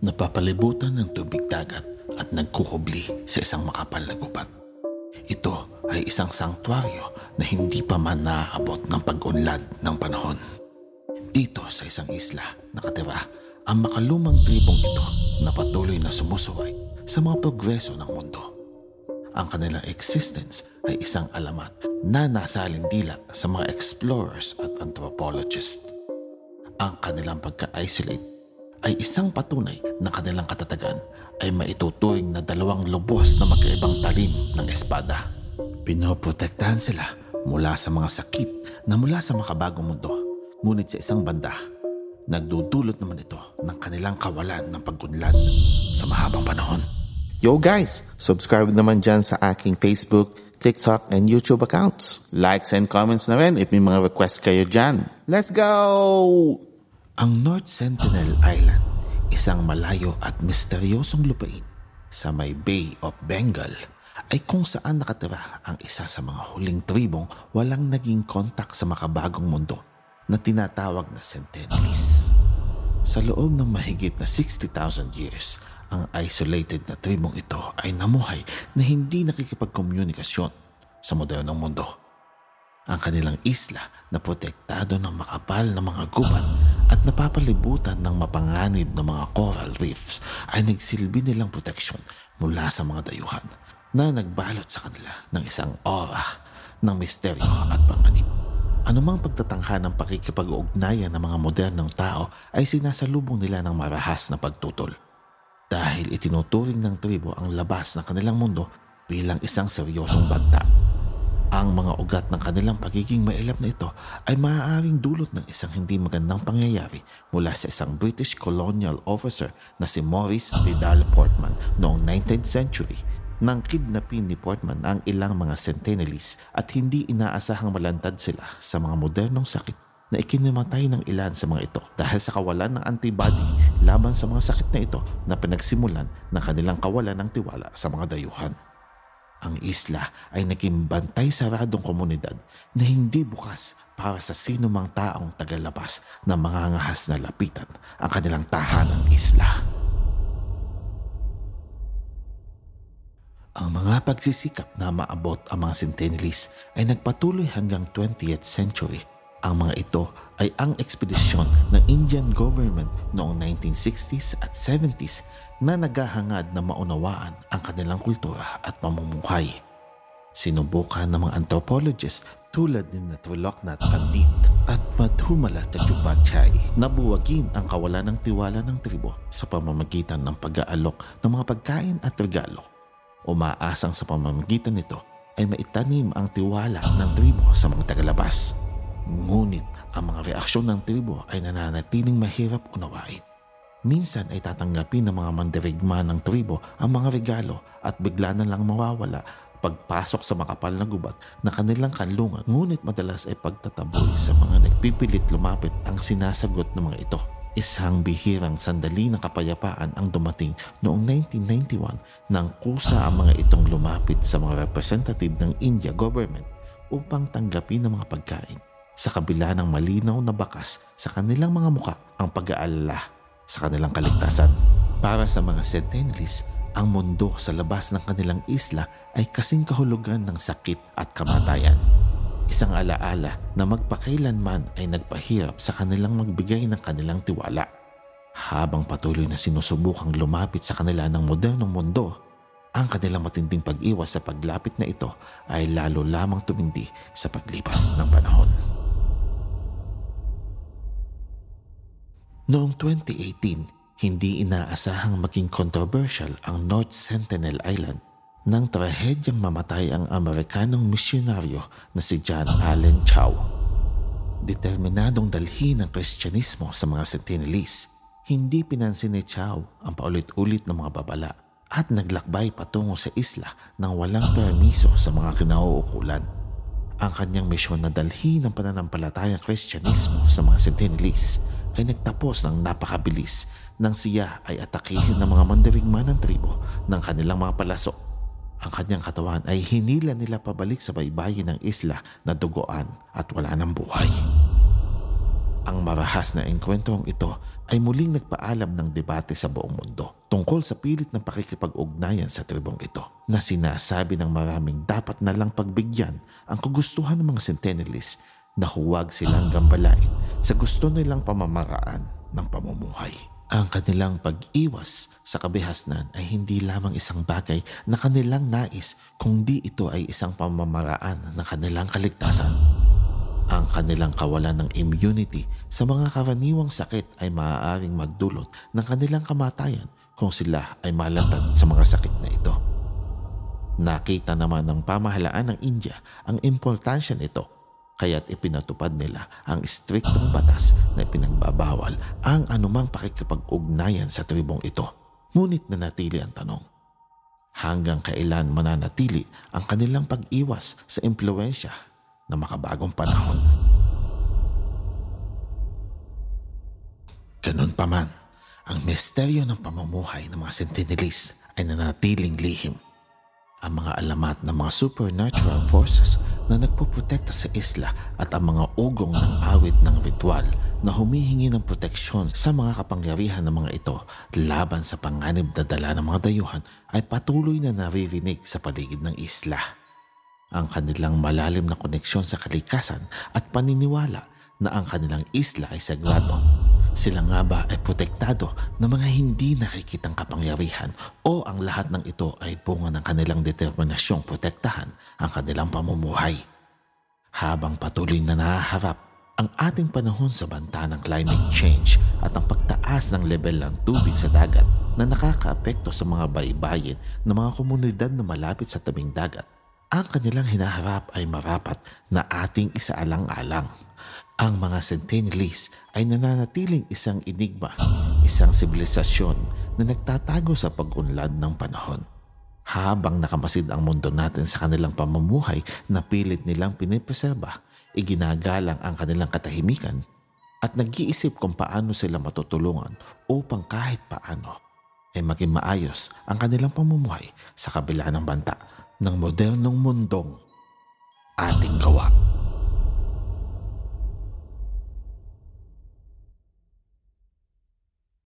napapalibutan ng tubig dagat at nagkukubli sa isang makapal na gubat. Ito ay isang sanktuaryo na hindi pa man naaabot ng pag-unlad ng panahon. Dito sa isang isla nakatira ang makalumang tribong ito na patuloy na sumusuway sa mga progreso ng mundo. Ang kanilang existence ay isang alamat na nasalindila sa mga explorers at anthropologists. Ang kanilang pagka-isolate ay isang patunay na kanilang katatagan ay maituturing na dalawang lubos na magkaibang talim ng espada. Pinoprotektahan sila mula sa mga sakit na mula sa makabagong mundo. Ngunit sa isang banda, nagdudulot naman ito ng kanilang kawalan ng pag-unlad sa mahabang panahon. Yo guys, subscribe naman dyan sa aking Facebook, TikTok, and YouTube accounts. Likes and comments na rin if may mga request kayo dyan. Let's go! Ang North Sentinel Island, isang malayo at misteryosong lupain sa may Bay of Bengal, ay kung saan nakatira ang isa sa mga huling tribong walang naging kontak sa makabagong mundo na tinatawag na Sentinelese. Sa loob ng mahigit na 60,000 years, ang isolated na tribong ito ay namuhay na hindi nakikipagkomunikasyon sa modernong mundo. Ang kanilang isla na protektado ng makapal na mga gubat at napapalibutan ng mapanganib na mga coral reefs ay nagsilbi nilang proteksyon mula sa mga dayuhan na nagbalot sa kanila ng isang aura ng misteryo at panganib. Anumang pagtatangka ng pakikipag-ugnayan ng mga modernong tao ay sinasalubong nila ng marahas na pagtutol. Dahil itinuturing ng tribo ang labas ng kanilang mundo bilang isang seryosong banta. Ang mga ugat ng kanilang pagiging mailap na ito ay maaaring dulot ng isang hindi magandang pangyayari mula sa isang British colonial officer na si Maurice Vidal Portman noong 19th century nang kidnapin ni Portman ang ilang mga Sentinelese at hindi inaasahang malantad sila sa mga modernong sakit na ikinimatay ng ilan sa mga ito dahil sa kawalan ng antibody laban sa mga sakit na ito na pinagsimulan ng kanilang kawalan ng tiwala sa mga dayuhan. Ang isla ay naging bantay saradong komunidad na hindi bukas para sa sino mang taong tagalabas na mangangahas na lapitan ang kanilang tahanang isla. Ang mga pagsisikap na maabot ang mga Sentinelese ay nagpatuloy hanggang 20th century. Ang mga ito ay ang ekspedisyon ng Indian government noong 1960s at 70s na naghahangad na maunawaan ang kanilang kultura at pamumuhay. Sinubukan ng mga anthropologists tulad ni Triloknath Pandit at Madhumala Chattopadhyay na buwagin ang kawalan ng tiwala ng tribo sa pamamagitan ng pag-aalok ng mga pagkain at regalo. Umaasang sa pamamagitan nito ay maitanim ang tiwala ng tribo sa mga tagalabas. Ngunit ang mga reaksyon ng tribo ay nananatiling mahirap unawain. Minsan ay tatanggapin ng mga mandirigma ng tribo ang mga regalo at bigla na lang mawawala pagpasok sa makapal na gubat na kanilang kanlungan. Ngunit madalas ay pagtataboy sa mga nagpipilit lumapit ang sinasagot ng mga ito. Isang bihirang sandali ng kapayapaan ang dumating noong 1991 nang kusa ang mga itong lumapit sa mga representative ng India government upang tanggapin ang mga pagkain. Sa kabila ng malinaw na bakas sa kanilang mga muka ang pag-aalala sa kanilang kaligtasan. Para sa mga Sentinelese, ang mundo sa labas ng kanilang isla ay kasing kahulugan ng sakit at kamatayan. Isang alaala na magpakailanman ay nagpahirap sa kanilang magbigay ng kanilang tiwala. Habang patuloy na sinusubukang lumapit sa kanila ng modernong mundo, ang kanilang matinding pag-iwas sa paglapit na ito ay lalo lamang tumindi sa paglipas ng panahon. Noong 2018, hindi inaasahang maging controversial ang North Sentinel Island nang trahedyang mamatay ang Amerikanong misyonaryo na si John Allen Chau. Determinadong dalhin ang Kristyanismo sa mga Sentinelese, hindi pinansin ni Chau ang paulit-ulit na mga babala at naglakbay patungo sa isla nang walang permiso sa mga kinauukulan. Ang kanyang misyon na dalhin ang pananampalatayang Kristyanismo sa mga Sentinelese ay nagtapos ng napakabilis nang siya ay atakihin ng mga mandirigma ng tribo ng kanilang mga palaso. Ang kanyang katawan ay hinila nila pabalik sa baybayin ng isla na duguan at wala ng buhay. Ang marahas na engkwentrong ito ay muling nagpaalam ng debate sa buong mundo tungkol sa pilit na pakikipag-ugnayan sa tribong ito na sinasabi ng maraming dapat na lang pagbigyan ang kagustuhan ng mga Centennialists na huwag silang gambalain sa gusto nilang pamamaraan ng pamumuhay. Ang kanilang pag-iwas sa kabihasnan ay hindi lamang isang bagay na kanilang nais kundi ito ay isang pamamaraan ng kanilang kaligtasan. Ang kanilang kawalan ng immunity sa mga karaniwang sakit ay maaaring magdulot ng kanilang kamatayan kung sila ay malatad sa mga sakit na ito. Nakita naman ng pamahalaan ng India ang importansya nito, kaya't ipinatupad nila ang striktong batas na ipinagbabawal ang anumang pakikipag-ugnayan sa tribong ito. Ngunit nanatili ang tanong, hanggang kailan mananatili ang kanilang pag-iwas sa impluwensya na makabagong panahon? Ganun pa man, ang misteryo ng pamumuhay ng mga Centennialists ay nanatiling lihim. Ang mga alamat ng mga supernatural forces na nagpoprotekta sa isla at ang mga ugong ng awit ng ritual na humihingi ng proteksyon sa mga kapangyarihan ng mga ito laban sa panganib na dala ng mga dayuhan ay patuloy na naririnig sa paligid ng isla. Ang kanilang malalim na koneksyon sa kalikasan at paniniwala na ang kanilang isla ay sagrado. Sila nga ba ay protektado ng mga hindi nakikitang kapangyarihan o ang lahat ng ito ay bunga ng kanilang determinasyong protektahan ang kanilang pamumuhay? Habang patuloy na nahaharap ang ating panahon sa banta ng climate change at ang pagtaas ng level ng tubig sa dagat na nakakaapekto sa mga baybayin ng mga komunidad na malapit sa tabing dagat, ang kanilang hinaharap ay marapat na ating isaalang-alang. Ang mga Centennialists ay nananatiling isang enigma, isang sibilisasyon na nagtatago sa pag-unlad ng panahon. Habang nakamasid ang mundo natin sa kanilang pamumuhay na pilit nilang pinipreserba, iginagalang ang kanilang katahimikan at nag-iisip kung paano sila matutulungan upang kahit paano ay maging maayos ang kanilang pamumuhay sa kabila ng banta ng modernong mundong ating gawa.